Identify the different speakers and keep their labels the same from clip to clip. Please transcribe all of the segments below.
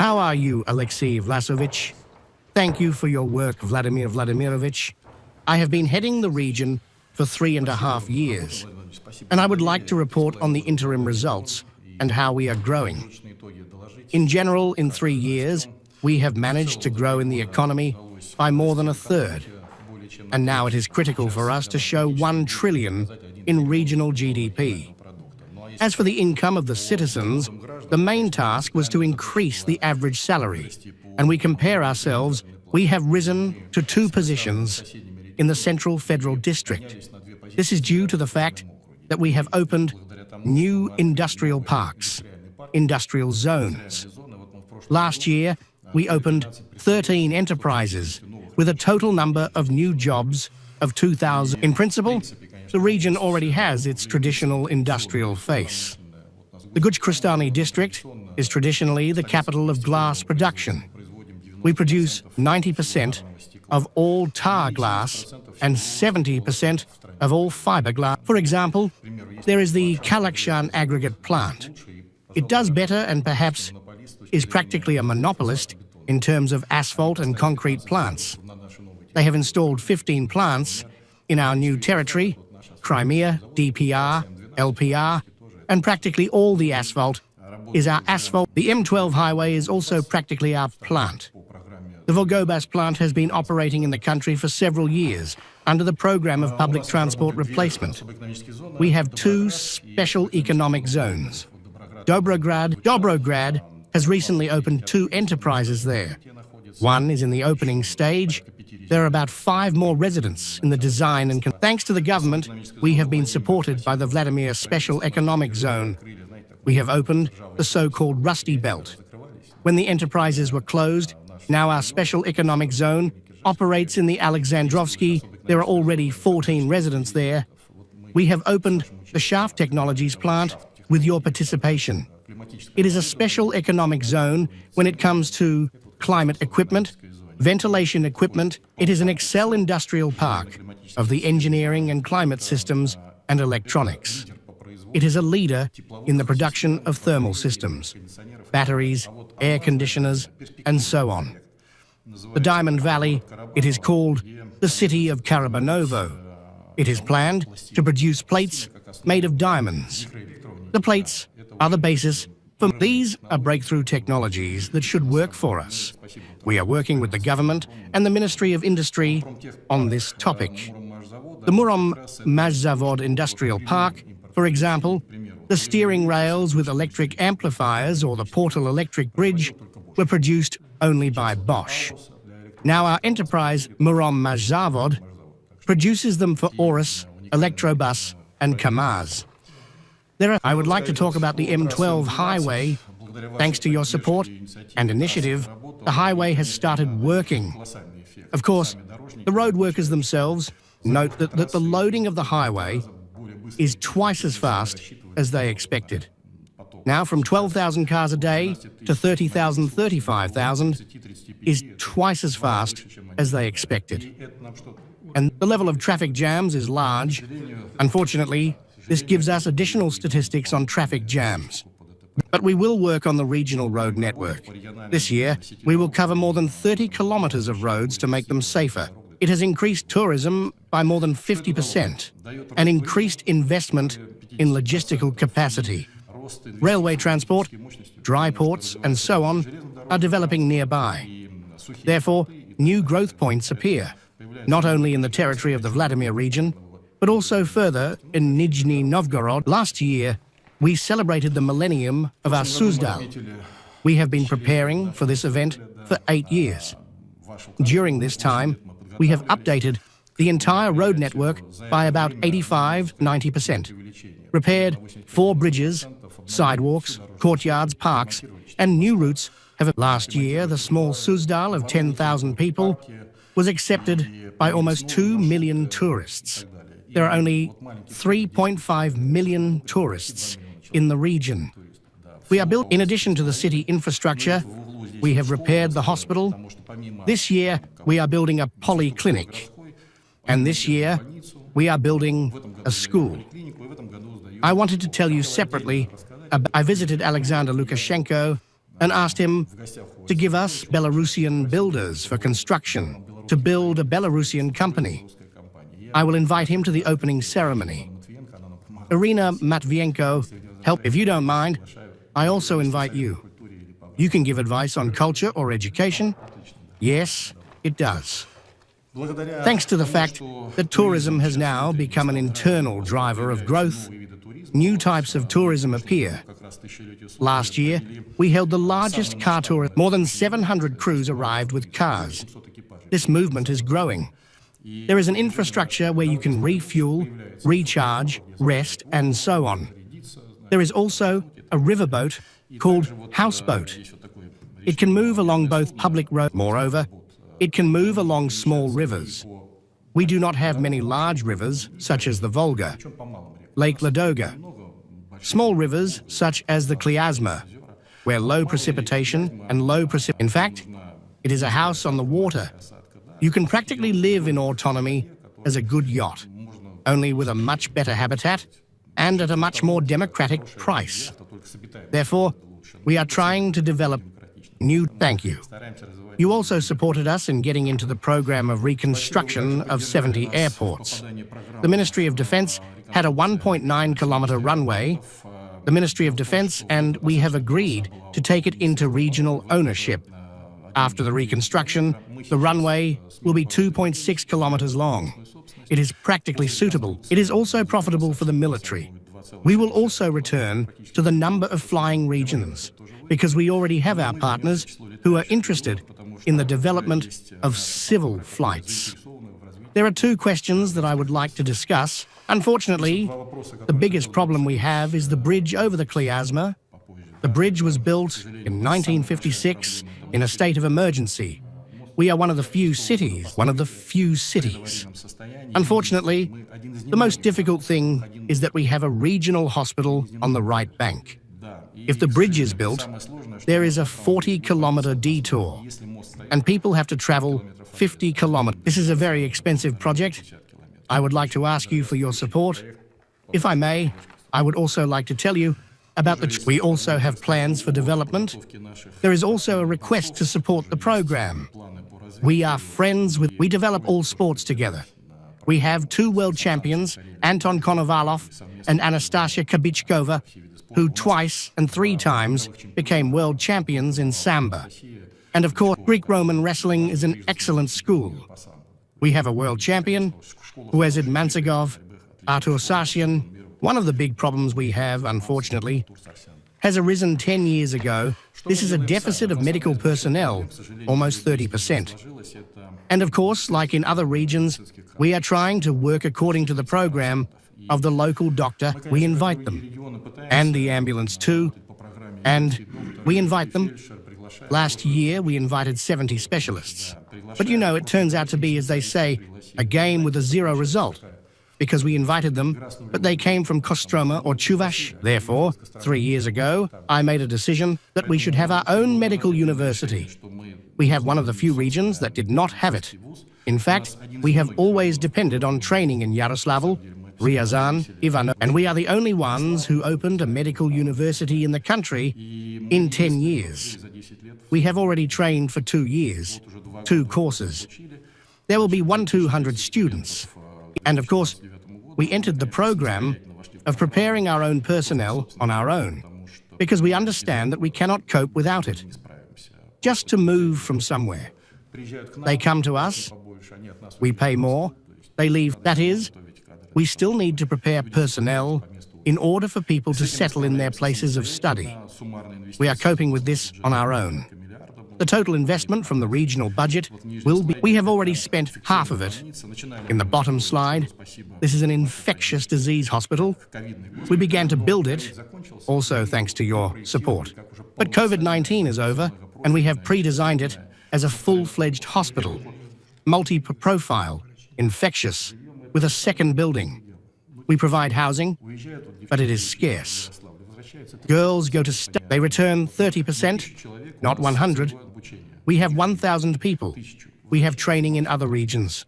Speaker 1: How are you, Alexei Vlasovich? Thank you for your work, Vladimir Vladimirovich. I have been heading the region for 3.5 years, and I would like to report on the interim results and how we are growing. In general, in 3 years, we have managed to grow in the economy by more than 1/3, and now it is critical for us to show 1 trillion in regional GDP. As for the income of the citizens, the main task was to increase the average salary, and we compare ourselves, we have risen to 2 positions in the Central Federal District. This is due to the fact that we have opened new industrial parks, industrial zones. Last year, we opened 13 enterprises with a total number of new jobs of 2,000. In principle, the region already has its traditional industrial face. The Guj-Kristani district is traditionally the capital of glass production. We produce 90% of all tar glass and 70% of all fiberglass. For example, there is the Kalakshan aggregate plant. It does better and perhaps is practically a monopolist in terms of asphalt and concrete plants. They have installed 15 plants in our new territory, Crimea, DPR, LPR, and practically all the asphalt is our asphalt. The M12 highway is also practically our plant. The Volgobas plant has been operating in the country for several years under the program of public transport replacement. We have 2 special economic zones. Dobrograd has recently opened 2 enterprises there. One is in the opening stage. There are about 5 more residents in the design and thanks to the government, we have been supported by the Vladimir Special Economic Zone. We have opened the so-called Rusty Belt. When the enterprises were closed, now our Special Economic Zone operates in the Alexandrovsky. There are already 14 residents there. We have opened the Shaft Technologies plant with your participation. It is a special economic zone when it comes to climate equipment, ventilation equipment. It is an Excel industrial park of the engineering and climate systems and electronics. It is a leader in the production of thermal systems, batteries, air conditioners, and so on. The Diamond Valley, it is called the City of Karabanovo. It is planned to produce plates made of diamonds. The plates are the basis for these are breakthrough technologies that should work for us. We are working with the government and the Ministry of Industry on this topic. The Murom-Mazhavod Industrial Park, for example, the steering rails with electric amplifiers or the Portal Electric Bridge were produced only by Bosch. Now our enterprise, Murom-Mazhavod, produces them for Oris, Electrobus, and Kamaz. I would like to talk about the M12 highway. Thanks to your support and initiative, the highway has started working. Of course, the road workers themselves note that the loading of the highway is twice as fast as they expected. Now from 12,000 cars a day to 30,000, 35,000 is twice as fast as they expected. And the level of traffic jams is large. Unfortunately, this gives us additional statistics on traffic jams. But we will work on the regional road network. This year, we will cover more than 30 kilometers of roads to make them safer. It has increased tourism by more than 50% and increased investment in logistical capacity. Railway transport, dry ports, and so on are developing nearby. Therefore, new growth points appear, not only in the territory of the Vladimir region, but also further in Nizhny Novgorod. Last year, we celebrated the millennium of our Suzdal. We have been preparing for this event for 8 years. During this time, we have updated the entire road network by about 85–90%, repaired 4 bridges, sidewalks, courtyards, parks, and new routes have. Last year, the small Suzdal of 10,000 people was accepted by almost 2 million tourists. There are only 3.5 million tourists in the region. We are built, in addition to the city infrastructure, we have repaired the hospital. This year, we are building a polyclinic. And this year, we are building a school. I wanted to tell you separately, I visited Alexander Lukashenko and asked him to give us Belarusian builders for construction, to build a Belarusian company. I will invite him to the opening ceremony. Irina Matvienko, help. If you don't mind, I also invite you. You can give advice on culture or education. Yes, it does. Thanks to the fact that tourism has now become an internal driver of growth, new types of tourism appear. Last year, we held the largest car tour. More than 700 crews arrived with cars. This movement is growing. There is an infrastructure where you can refuel, recharge, rest, and so on. There is also a riverboat called houseboat. It can move along both public roads. Moreover, it can move along small rivers. We do not have many large rivers, such as the Volga, Lake Ladoga. Small rivers, such as the Klyazma, where low precipitation and In fact, it is a house on the water. You can practically live in autonomy as a good yacht, only with a much better habitat and at a much more democratic price. Therefore, we are trying to develop new... Thank you. You also supported us in getting into the program of reconstruction of 70 airports. The Ministry of Defense had a 1.9-kilometer runway. The Ministry of Defense and we have agreed to take it into regional ownership. After the reconstruction, the runway will be 2.6 kilometers long. It is practically suitable. It is also profitable for the military. We will also return to the number of flying regions, because we already have our partners who are interested in the development of civil flights. There are two questions that I would like to discuss. Unfortunately, the biggest problem we have is the bridge over the Klyazma. The bridge was built in 1956 in a state of emergency. We are one of the few cities. Unfortunately, the most difficult thing is that we have a regional hospital on the right bank. If the bridge is built, there is a 40-kilometer detour, and people have to travel 50 kilometers. This is a very expensive project. I would like to ask you for your support. If I may, I would also like to tell you about we also have plans for development. There is also a request to support the program. We are friends with... We develop all sports together. We have two world champions, Anton Konovalov and Anastasia Kabichkova, who twice and 3 times became world champions in Samba. And of course, Greek-Roman wrestling is an excellent school. We have a world champion, Huezid Mansagov, Artur Sarsyan. One of the big problems we have, unfortunately, has arisen 10 years ago. This is a deficit of medical personnel, almost 30%. And of course, like in other regions, we are trying to work according to the program of the local doctor. We invite them, and the ambulance too, and we invite them. Last year, we invited 70 specialists. But you know, it turns out to be, as they say, a game with a 0 result, because we invited them, but they came from Kostroma or Chuvash. Therefore, 3 years ago, I made a decision that we should have our own medical university. We have one of the few regions that did not have it. In fact, we have always depended on training in Yaroslavl, Ryazan, Ivano, and we are the only ones who opened a medical university in the country in 10 years. We have already trained for 2 years, 2 courses. There will be 100-200 students. And of course, we entered the program of preparing our own personnel on our own, because we understand that we cannot cope without it. Just to move from somewhere. They come to us, we pay more, they leave. That is, we still need to prepare personnel in order for people to settle in their places of study. We are coping with this on our own. The total investment from the regional budget will be... We have already spent half of it. In the bottom slide, this is an infectious disease hospital. We began to build it, also thanks to your support. But COVID-19 is over, and we have pre-designed it as a full-fledged hospital, multi-profile, infectious, with a second building. We provide housing, but it is scarce. Girls go to they return 30%, not 100. We have 1,000 people. We have training in other regions.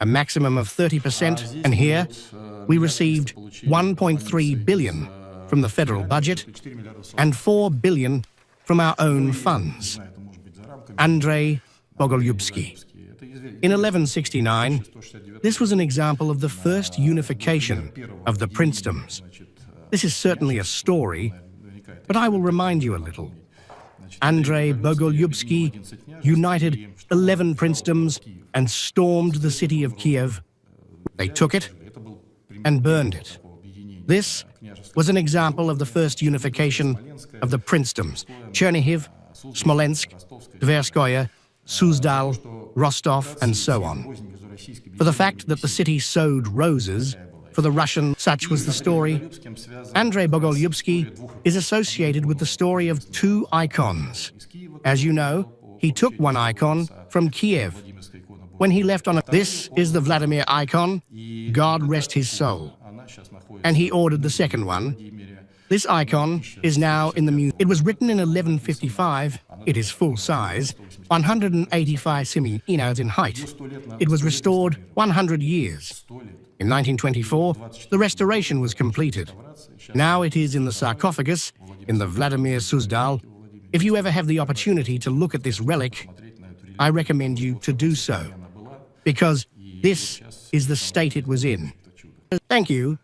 Speaker 1: A maximum of 30%, and here we received 1.3 billion from the federal budget and 4 billion from our own funds. Andrei Bogolyubsky. In 1169, this was an example of the first unification of the princedoms. This is certainly a story, but I will remind you a little. Andrei Bogolyubsky united 11 princedoms and stormed the city of Kyiv. They took it and burned it. This was an example of the first unification of the princedoms: Chernihiv, Smolensk, Tverskoye, Suzdal, Rostov, and so on. For the fact that the city sowed roses, for the Russian, such was the story. Andrei Bogolyubsky is associated with the story of two icons. As you know, he took one icon from Kyiv. When he left on a... This is the Vladimir icon, God rest his soul. And he ordered the second one. This icon is now in the museum. It was written in 1155. It is full size, 185 cm in height. It was restored 100 years. In 1924, the restoration was completed. Now it is in the sarcophagus in the Vladimir Suzdal. If you ever have the opportunity to look at this relic, I recommend you to do so, because this is the state it was in. Thank you.